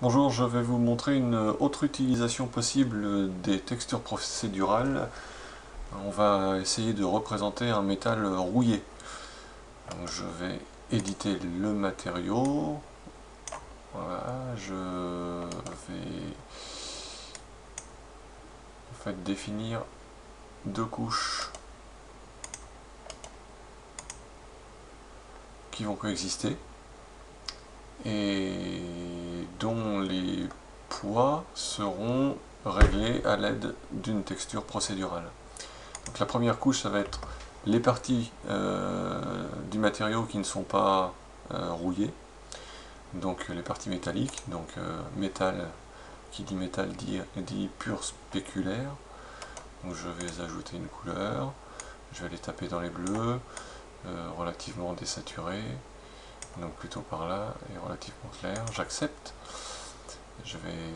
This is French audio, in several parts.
Bonjour, je vais vous montrer une autre utilisation possible des textures procédurales. On va essayer de représenter un métal rouillé. Donc je vais éditer le matériau. Voilà, je vais en fait définir deux couches qui vont coexister et dont les poids seront réglés à l'aide d'une texture procédurale. Donc la première couche, ça va être les parties du matériau qui ne sont pas rouillées, donc les parties métalliques, donc métal, qui dit métal dit pur spéculaire. Donc je vais ajouter une couleur, je vais les taper dans les bleus, relativement désaturés, donc plutôt par là, et relativement clair, j'accepte. Je vais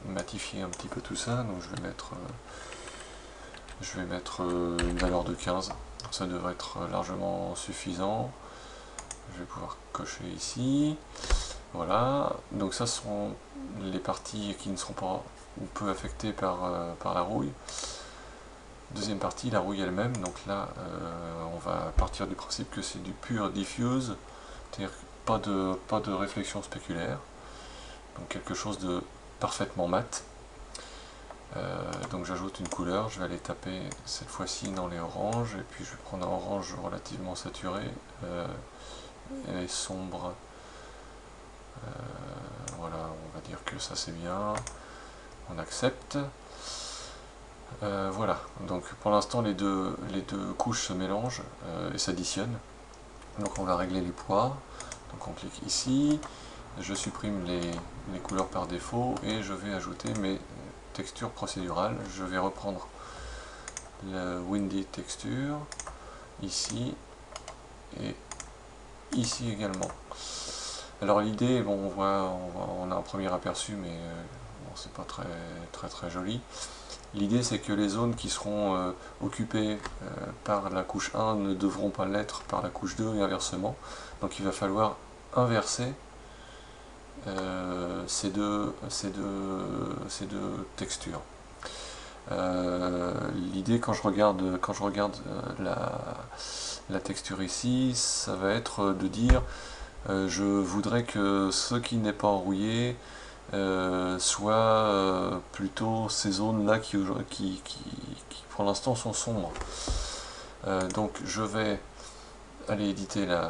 matifier un petit peu tout ça, donc je vais mettre une valeur de 15, ça devrait être largement suffisant. Je vais pouvoir cocher ici, voilà, donc ça sont les parties qui ne seront pas ou peu affectées par la rouille. Deuxième partie, la rouille elle-même, donc là on va partir du principe que c'est du pur diffuse, c'est-à-dire pas de réflexion spéculaire, donc quelque chose de parfaitement mat. Donc j'ajoute une couleur, je vais aller taper cette fois-ci dans les oranges, et puis je vais prendre un orange relativement saturé et sombre. Voilà, on va dire que ça c'est bien, on accepte. Voilà, donc pour l'instant les deux couches se mélangent et s'additionnent. Donc on va régler les poids, donc on clique ici, je supprime les couleurs par défaut et je vais ajouter mes textures procédurales. Je vais reprendre le Windy Texture, ici et ici également. Alors l'idée, bon, on a un premier aperçu, mais bon, c'est pas très joli. L'idée c'est que les zones qui seront occupées par la couche 1 ne devront pas l'être par la couche 2 et inversement. Donc il va falloir inverser ces deux textures. L'idée quand je regarde la texture ici, ça va être de dire je voudrais que ce qui n'est pas enrouillé soit plutôt ces zones là qui pour l'instant sont sombres. Donc je vais aller éditer la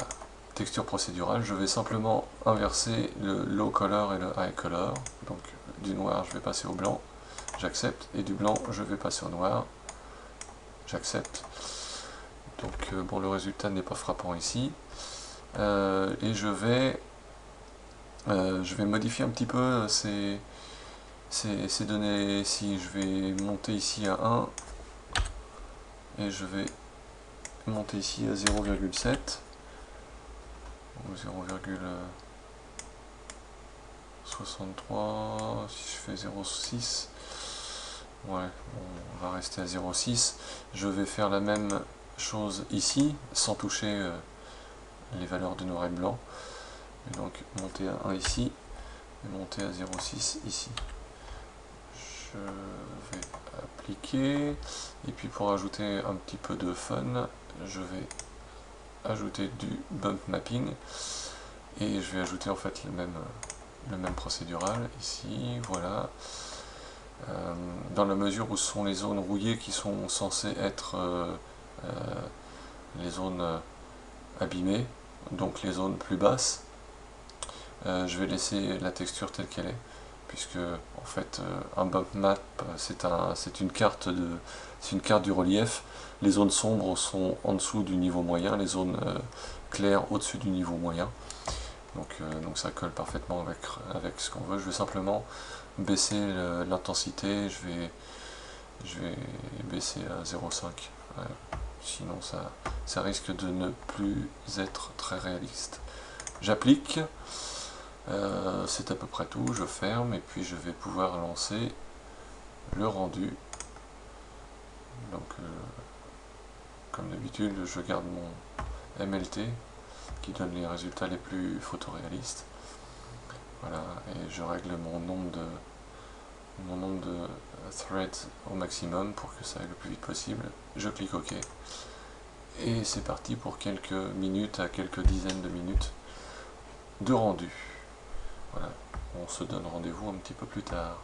texture procédurale, je vais simplement inverser le low color et le high color. Donc du noir je vais passer au blanc, j'accepte, et du blanc je vais passer au noir, j'accepte. Donc bon, le résultat n'est pas frappant ici. Et je vais modifier un petit peu ces données ici. Je vais monter ici à 1 et je vais monter ici à 0,7 ou 0,63. Si je fais 0,6, ouais, on va rester à 0,6. Je vais faire la même chose ici sans toucher les valeurs de noir et blanc. Et donc monter à 1 ici et monter à 0,6 ici. Je vais appliquer, et puis pour ajouter un petit peu de fun, je vais ajouter du bump mapping et je vais ajouter en fait le même procédural ici, voilà. Dans la mesure où ce sont les zones rouillées qui sont censées être les zones abîmées, donc les zones plus basses, je vais laisser la texture telle qu'elle est, puisque en fait un bump map c'est une carte du relief. Les zones sombres sont en dessous du niveau moyen, les zones claires au-dessus du niveau moyen. Donc ça colle parfaitement avec ce qu'on veut. Je vais simplement baisser l'intensité, je vais baisser à 0,5. Ouais. Sinon ça risque de ne plus être très réaliste. J'applique. C'est à peu près tout, je ferme et puis je vais pouvoir lancer le rendu. Donc comme d'habitude je garde mon MLT qui donne les résultats les plus photoréalistes. Voilà, et je règle mon nombre de threads au maximum pour que ça aille le plus vite possible. Je clique OK. Et c'est parti pour quelques minutes à quelques dizaines de minutes de rendu. Voilà, on se donne rendez-vous un petit peu plus tard.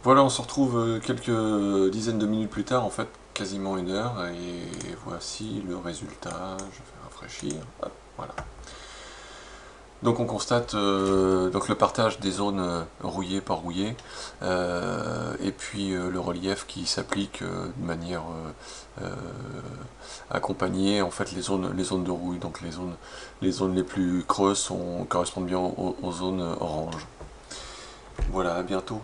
Voilà, on se retrouve quelques dizaines de minutes plus tard, en fait quasiment 1 heure, et voici le résultat. Je vais rafraîchir. Hop, voilà. Donc on constate donc le partage des zones rouillées par rouillées, et puis le relief qui s'applique de manière accompagnée, en fait les zones de rouille. Donc les zones les plus creuses correspondent bien aux zones orange. Voilà, à bientôt.